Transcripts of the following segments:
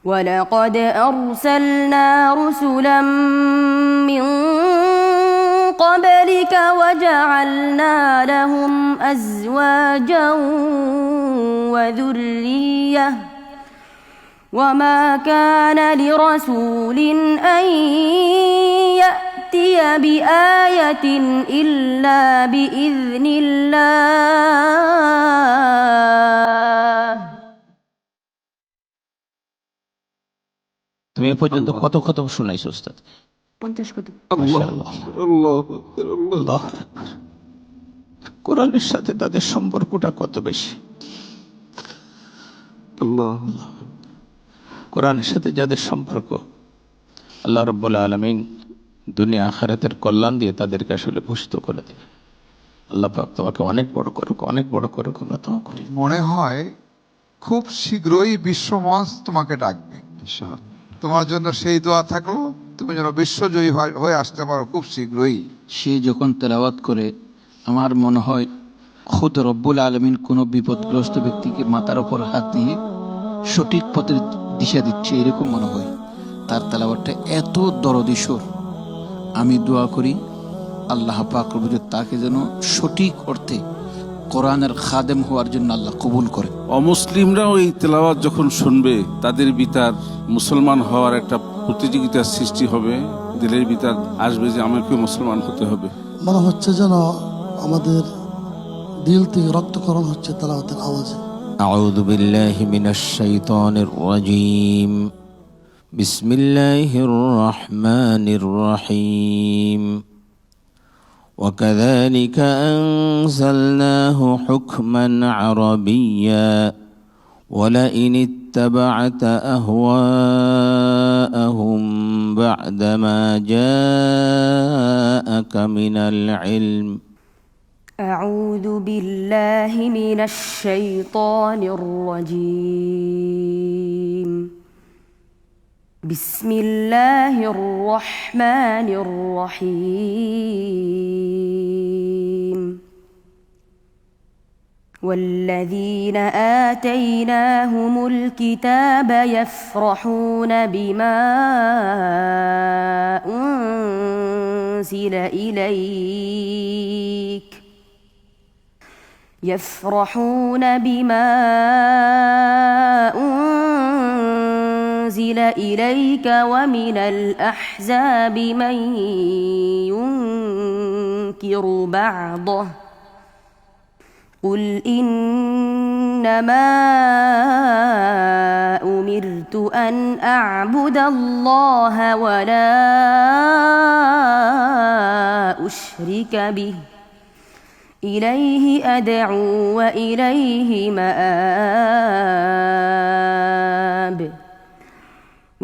ولقد أرسلنا رسلا من قبلك وجعلنا لهم أزواجا وذرية وما كان لرسول أن يأتي بآية إلا بإذن الله। তুমি এ পর্যন্ত কত খতম শুনাইছো উস্তাদ? 50 কত? মাশাআল্লাহ। আল্লাহ আকবার। কোরআনের সাথে তাদের সম্পর্কটা কত বেশি। আল্লাহ, কোরআনের সাথে যাদের সম্পর্ক, আল্লাহ রাব্বুল আলামিন দুনিয়া আখিরাতের কল্যাণ দিয়ে তাদেরকে আসলে ভূষিত করে দেবে। আল্লাহ পাক তোমাকে অনেক বড় করুক, অনেক বড় করুক। আমরা তো করি। মনে হয় খুব শীঘ্রই বিশ্বমঞ্চ তোমাকে ডাকবে। তোমার জন্য সেই দোয়া থাকলো, তুমি যেন বিশ্বজয়ী হয়ে আসতে পারো খুব শীঘ্রই। সে যখন তেলাওয়াত করে আমার মনে হয় খুদ রব্বুল আলামিন কোনো বিপদগ্রস্ত ব্যক্তিকে মাথার উপর হাত দিয়ে সঠিক পথের দিশা দিচ্ছে, এরকম মনে হয়। তার তেলাওয়াতটা এত দরদি সুর। আমি দোয়া করি আল্লাহ পাক রব্বুল তাকে যেন সঠিক অর্থে কোরআনের খাদেম হওয়ার জন্য আল্লাহ কবুল করে। অমুসলিমরাও এই তেলাওয়াত যখন শুনবে তাদের ভিতর মুসলমান হওয়ার একটা প্রতিযোগিতার সৃষ্টি হবে, দিলের ভিতর আসবে যে আমাকে মুসলমান হতে হবে। মনে হচ্ছে যেন আমাদের দিল থেকে রক্তকরণ হচ্ছে তেলাওয়াতের আওয়াজে। أعوذ بالله من الشيطان الرجيم بسم الله الرحمن الرحيم وكذلك أنزلناه حكما عربيا ولئن اتبعت أهواءهم بعدما جاءك من العلم أعوذ بالله من الشيطان الرجيم بسم الله الرحمن الرحيم والذين آتيناهم الكتاب يفرحون بما أنزل إليك ومن الأحزاب من ينكر بعضه قل إنما أمرت أن أعبد الله ولا أشرك به إليه أدعو وإليه مآب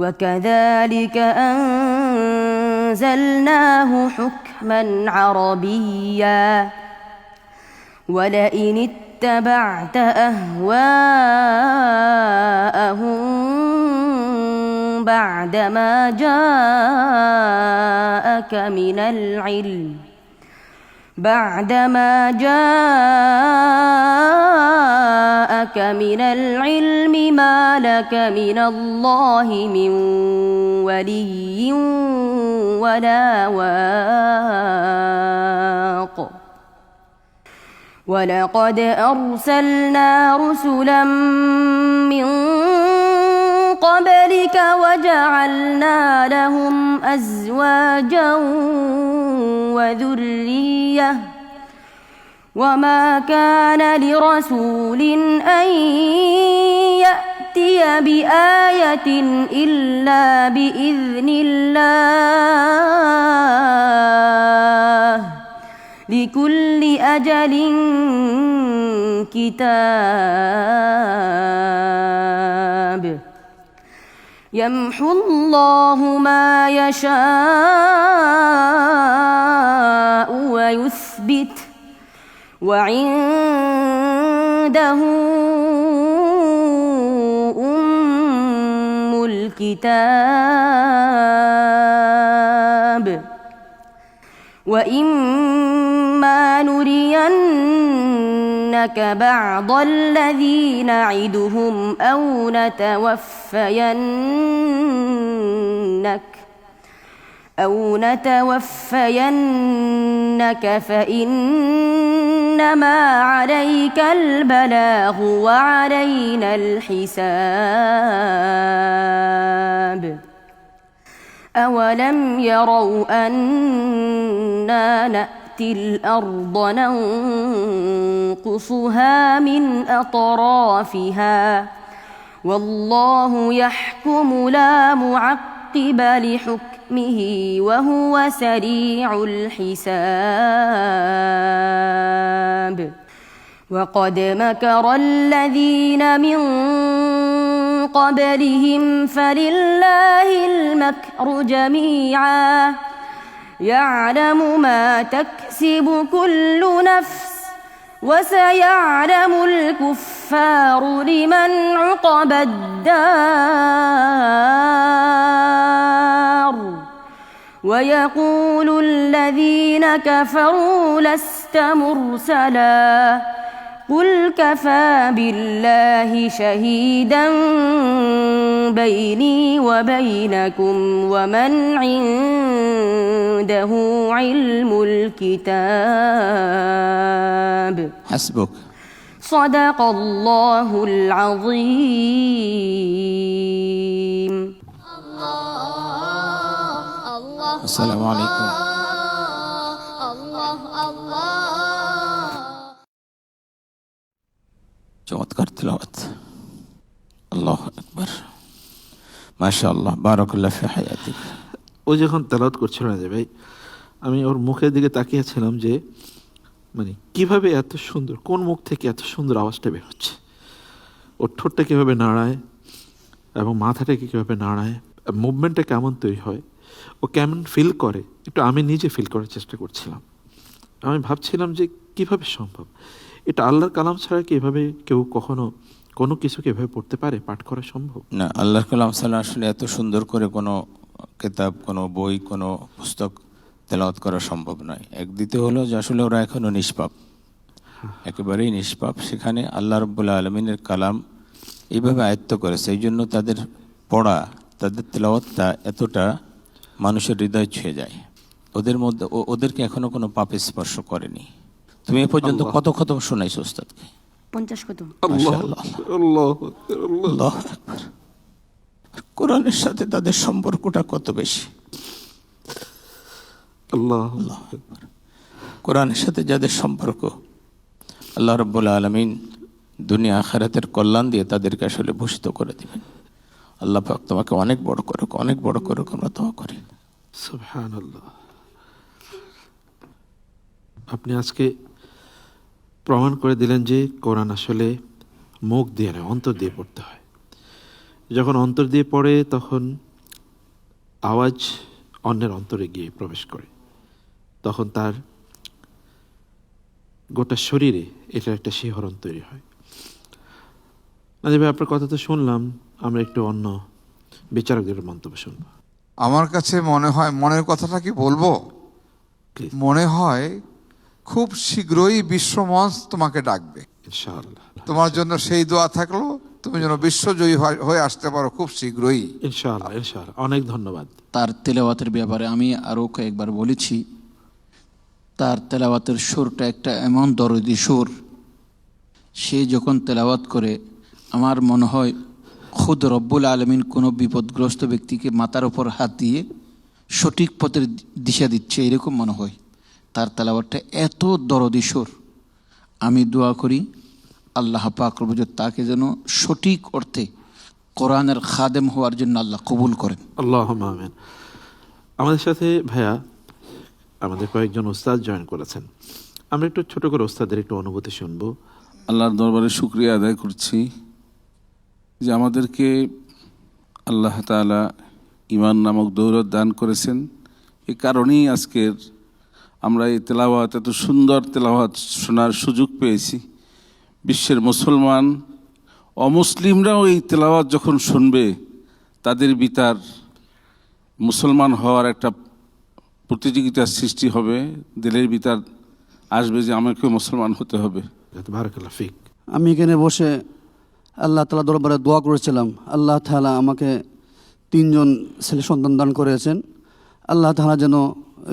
وكذلك أنزلناه حكما عربيا ولئن اتبعت أهواءهم بعدما جاءك من العلم ما لك من الله من ولي ولا واق ولقد أرسلنا رسلا من قبلك وجعلنا لهم أزواجا وذرية وما كان لرسول أن يأتي بآية إلا بإذن الله لكل أجل كتاب يمحو الله ما يشاء ويثبت وعنده أم الكتاب وإما نرينك نرينك بعض الذي نعدهم أو نتوفينك فإنما عليك البلاغ وعلينا الحساب أولم يروا أنا نأتي الأرض ننقصها من أطرافها والله يحكم لا معقب لحكمه وهو سريع الحساب وقد مكر الذين من قبلهم فلله المكر جميعا يعلم ما تكسب كل نفس وسيعلم الكفار لمن عقبى الدار ويقول الذين كفروا لست مرسلا قل كفى بالله شهيدا بيني وبينكم ومن عنده علم الكتاب حسبك صدق الله العظيم السلام عليكم চমৎকার তিলাওয়াত আল্লাহু আকবার মাশাআল্লাহ বারাকাল্লাহু ফি হায়াতিক। ও যখন তেলাওয়াত করছিল না যে ভাই, আমি ওর মুখের দিকে তাকিয়েছিলাম যে মানে কিভাবে এত সুন্দর, কোন মুখ থেকে এত সুন্দর আওয়াজটা বের হচ্ছে, ওর ঠোঁটটা কীভাবে নাড়ায় এবং মাথাটাকে কীভাবে নাড়ায়, মুভমেন্টটা কেমন তৈরি হয়, ও কেমন ফিল করে, একটু আমি নিজে ফিল করার চেষ্টা করছিলাম। আমি ভাবছিলাম যে কিভাবে সম্ভব, এটা আল্লাহর কালাম ছাড়া কি এভাবে কেউ কখনো কোনো কিছুকে এভাবে পড়তে পারে, পাঠ করা সম্ভব না। আল্লাহর কালাম সাল্লাল্লাহু আলাইহি আসলে এত সুন্দর করে কোনো কিতাব, কোনো বই, কোনো পুস্তক তেলাওয়াত করা সম্ভব নয়। এক দ্বিতীয় হলো যে আসলে ওরা এখনো নিষ্পাপ, একেবারেই নিষ্পাপ। সেখানে আল্লাহ রাব্বুল আলামিনের কালাম এইভাবে আয়ত্ত করেছে, এই জন্য তাদের পড়া, তাদের তেলাওয়াতটা এতটা মানুষের হৃদয় ছুঁয়ে যায়। ওদের মধ্যে ওদেরকে এখনো কোনো পাপে স্পর্শ করেনি। তুমি এ পর্যন্ত কত খতম শোনাইছো ওস্তাদকে? 50 কত? মাশাআল্লাহ, আল্লাহু আকবার। কোরআনের সাথে তাদের সম্পর্কটা কত বেশি! আল্লাহ আকবার। কোরআনের সাথে যাদের সম্পর্ক, আল্লাহ রাব্বুল আলামিন দুনিয়া আখিরাতের কল্যাণ দিয়ে তাদেরকে আসলে ভূষিত করে দিবেন। আল্লাহ পাক তোমাকে অনেক বড় করুক, অনেক বড় করুক, আমরা দোয়া করি। সুবহানাল্লাহ। আপনি আজকে প্রমাণ করে দিলেন যে কোরআন আসলে মুখ দিয়ে নয়, অন্তর দিয়ে পড়তে হয়। যখন অন্তর দিয়ে পড়ে তখন আওয়াজ অন্যের অন্তরে গিয়ে প্রবেশ করে, তখন তার গোটা শরীরে এটার একটা শিহরণ তৈরি হয়। নাজিব ভাই, আপনার কথা তো শুনলাম, আমরা একটু অন্য বিচারকদের মন্তব্য শুনবো। আমার কাছে মনে হয়, মনের কথাটা কি বলবো, মনে হয় খুব শীঘ্রই বিশ্বমঞ্চ তোমাকে ডাকবে ইনশাআল্লাহ। তোমার জন্য সেই দোয়া থাকলো, তুমি যেন বিশ্বজয়ী হয়ে আসতে পারো খুব শীঘ্রই ইনশাআল্লাহ। ইনশাআল্লাহ, অনেক ধন্যবাদ। তার তেলাওয়াতের ব্যাপারে আমি আরও কয়েকবার বলেছি, তার তেলাওয়াতের সুরটা একটা এমন দরদি সুর, সে যখন তেলাওয়াত করে আমার মনে হয় খুদ রব্বুল আলমিন কোনো বিপদগ্রস্ত ব্যক্তিকে মাথার ওপর হাত দিয়ে সঠিক পথের দিশা দিচ্ছে, এরকম মনে হয়। তার তেলাওয়াতটা এত দরদি সুর। আমি দোয়া করি আল্লাহ পাক রব্বুল তাকে যেন সঠিক অর্থে কোরআনের খাদেম হওয়ার জন্য আল্লাহ কবুল করেন। আল্লাহুম্মা আমিন। আমাদের সাথে ভাইয়া আমাদের কয়েকজন ওস্তাদ জয়েন করেছেন, আমরা একটু ছোট করে ওস্তাদের একটু অনুভূতি শুনবো। আল্লাহর দরবারে শুকরিয়া আদায় করছি যে আমাদেরকে আল্লাহ তাআলা ঈমান নামক দৌলত দান করেছেন। এই কারণেই আজকের আমরা এই তেলাওয়াত, এত সুন্দর তেলাওয়াত শোনার সুযোগ পেয়েছি। বিশ্বের মুসলমান অমুসলিমরাও এই তেলাওয়াত যখন শুনবে, তাদের ভিতর মুসলমান হওয়ার একটা প্রতিযোগিতার সৃষ্টি হবে, দিলের ভিতর আসবে যে আমাকেও মুসলমান হতে হবে। বারাকাল্লাহ ফিক। আমি এখানে বসে আল্লাহ তাআলা দরবারে দোয়া করেছিলাম, আল্লাহ তাআলা আমাকে 3 জন ছেলে সন্তান দান করেছেন। আল্লাহ তাআলা যেন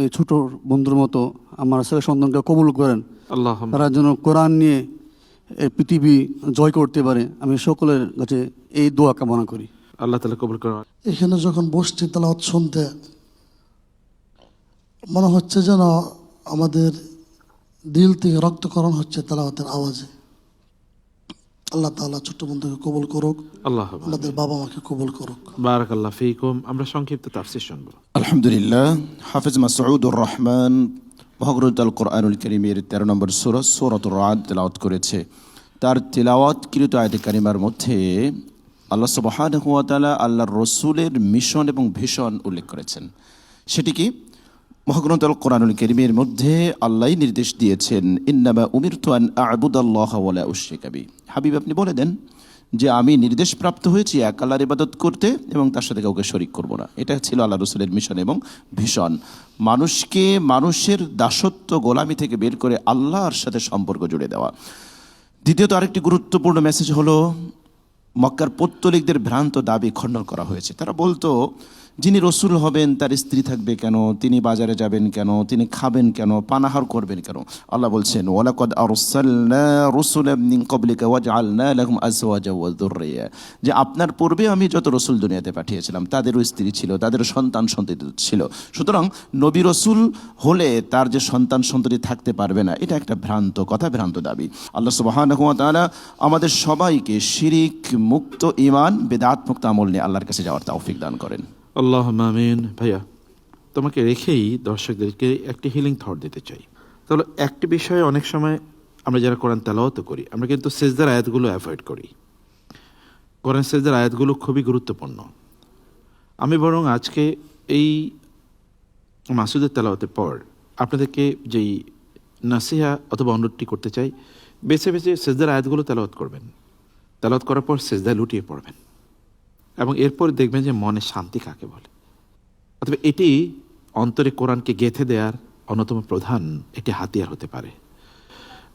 এই ছোট বন্ধুর মতো আমার ছেলে সন্তানকে কবুল করেন, আল্লাহ তারা যেন কোরআন নিয়ে এই পৃথিবী জয় করতে পারে। আমি সকলের কাছে এই দোয়া কামনা করি। আল্লাহ তাআলা কবুল করেন। এখানে যখন বসছি তেলাওয়াত শুনতে, মনে হচ্ছে যেন আমাদের দিল থেকে রক্তকরণ হচ্ছে তেলাওয়াতের আওয়াজে। আল্লাহ তাআলা ছোট্ট বন্ধুকে কবুল করুক, আল্লাহ আমাদের বাবা মাকে কবুল করুক। বারাকাল্লাহ ফিকুম। আমরা সংক্ষিপ্ত তাফসীর শুনবো। আলহামদুলিল্লাহ। হাফেজ মাসউদুর রহমান মহাগ্রন্থ আল কোরআনুল কারীমের 13 নম্বর সূরা সূরাতুর রাদ তেলাওয়াত করেছে। তার তিলাওয়াতকৃত আয়াতে কারিমার মধ্যে আল্লাহ সুবহানাহু ওয়া তাআলা আল্লাহর রাসূলের মিশন এবং ভিশন উল্লেখ করেছেন। সেটি কি? মহাগ্রন্থ আল কোরআনুল কারীমের মধ্যে আল্লাহই নির্দেশ দিয়েছেন, ইন্নামা উমিরতু আন আ'বুদাল্লাহা ওয়া লা উশরিকা বিহি। হাবিব, আপনি বলে দেন যে আমি নির্দেশপ্রাপ্ত হয়েছি এক আল্লাহর ইবাদত করতে এবং তার সাথে কাউকে শরীক করব না। এটা ছিল আল্লাহ রাসূলের মিশন এবং ভিশন। মানুষকে মানুষের দাসত্ব গোলামি থেকে বের করে আল্লাহর সাথে সম্পর্ক জুড়ে দেওয়া। দ্বিতীয়ত আরেকটি গুরুত্বপূর্ণ মেসেজ হলো, মক্কার পৌত্তলিকদের ভ্রান্ত দাবি খণ্ডন করা হয়েছে। তারা বলতো, যিনি রসুল হবেন তার স্ত্রী থাকবে কেন, তিনি বাজারে যাবেন কেন, তিনি খাবেন কেন, পানাহার করবেন কেন? আল্লাহ বলছেন, ওয়ালাকাদ আরসালনা রুসুলাম মিন ক্বাবলিকা ওয়াজআলনা লাহুম আজওয়াজা ওয়া যুররিয়া, যে আপনার পূর্বে আমি যত রসুল দুনিয়াতে পাঠিয়েছিলাম তাদেরও স্ত্রী ছিল, তাদেরও সন্তান সন্ততি ছিল। সুতরাং নবী রসুল হলে তার যে সন্তান সন্ততি থাকতে পারবে না, এটা একটা ভ্রান্ত কথা, ভ্রান্ত দাবি। আল্লাহ সুবহানাহু ওয়া তাআলা আমাদের সবাইকে শিরিক মুক্ত ঈমান বিদআত মুক্ত আমল নিয়ে আল্লাহর কাছে যাওয়ার তৌফিক দান করেন। আল্লাহুম্মা আমিন। ভাইয়া, তোমাকে রেখেই দর্শকদেরকে একটি হিলিং থট দিতে চাই। তাহলে একটি বিষয়ে অনেক সময় আমরা যারা কোরআন তেলাওয়াত করি, আমরা কিন্তু সেজদার আয়াতগুলো অ্যাভয়েড করি। কোরআন সেজদার আয়াতগুলো খুবই গুরুত্বপূর্ণ। আমি বরং আজকে এই মাসুদের তেলাওয়াতের পর আপনাদেরকে যেই নাসিহা অথবা অনুরোধটি করতে চাই, বেছে বেছে সেজদার আয়াতগুলো তেলাওয়াত করবেন। তেলাওয়াত করার পর সেজদায় লুটিয়ে পড়বেন এবং এরপর দেখবেন যে মনে শান্তি কাকে বলে। অথবা এটি অন্তরে কোরআনকে গেঁথে দেওয়ার অন্যতম প্রধান একটি হাতিয়ার হতে পারে।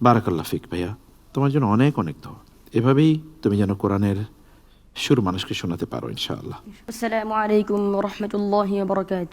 বারাকাল্লাহ ফিক ভাইয়া, তোমার জন্য অনেক অনেক দোয়া। এভাবেই তুমি যেন কোরআনের সুর মানুষকে শোনাতে পারো ইনশাআল্লাহ। আসসালামু আলাইকুম ওয়া রাহমাতুল্লাহি ওয়া বারাকাতুহু।